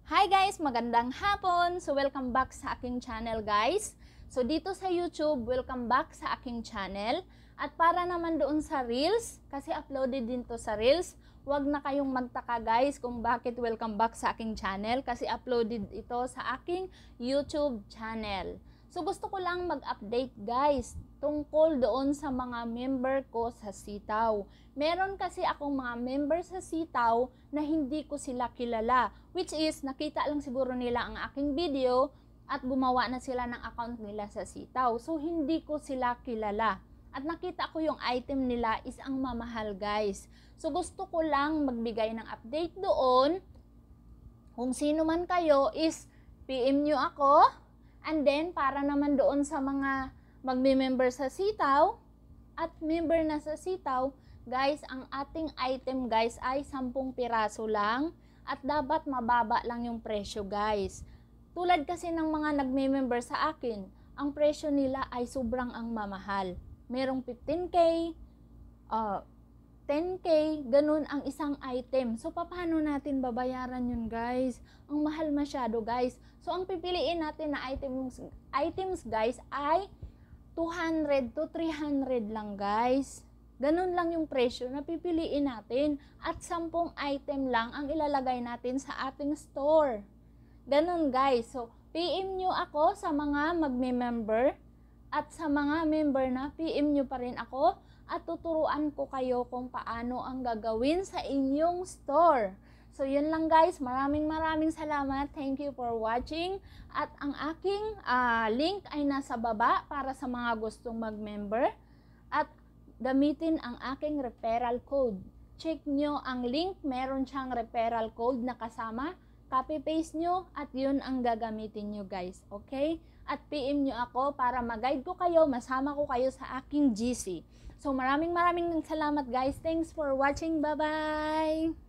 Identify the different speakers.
Speaker 1: Hi guys! Magandang hapon! So welcome back sa aking channel guys. So dito sa YouTube, welcome back sa aking channel. At para naman doon sa Reels, kasi uploaded din to sa Reels, wag na kayong magtaka guys kung bakit welcome back sa aking channel kasi uploaded ito sa aking YouTube channel. So gusto ko lang mag-update guys tungkol doon sa mga member ko sa Sitaw. Meron kasi akong mga member sa Sitaw na hindi ko sila kilala, which is nakita lang siguro nila ang aking video at gumawa na sila ng account nila sa Sitaw. So hindi ko sila kilala. At nakita ko yung item nila is ang mamahal guys. So gusto ko lang magbigay ng update doon. Kung sino man kayo is PM nyo ako. And then para naman doon sa mga magme-member sa Sitaw at member na sa Sitaw, guys, ang ating item guys ay 10 piraso lang at dapat mababa lang yung presyo guys. Tulad kasi ng mga nagme-member sa akin, ang presyo nila ay sobrang ang mamahal. Merong 15K, 10K, ganun ang isang item. So, paano natin babayaran yun, guys? Ang mahal masyado, guys. So, ang pipiliin natin na items guys, ay 200 to 300 lang, guys. Ganun lang yung presyo na pipiliin natin. At 10 item lang ang ilalagay natin sa ating store. Ganun, guys. So, PM nyo ako sa mga magme-member. At sa mga member na, PM nyo pa rin ako at tuturuan ko kayo kung paano ang gagawin sa inyong store. So, yun lang guys. Maraming salamat. Thank you for watching. At ang aking link ay nasa baba para sa mga gustong mag-member. At gamitin ang aking referral code. Check nyo ang link. Meron siyang referral code na kasama. Copy-paste nyo at yun ang gagamitin nyo guys. Okay? At PM nyo ako para mag-guide ko kayo, masama ko kayo sa aking GC. So maraming salamat guys. Thanks for watching. Bye-bye!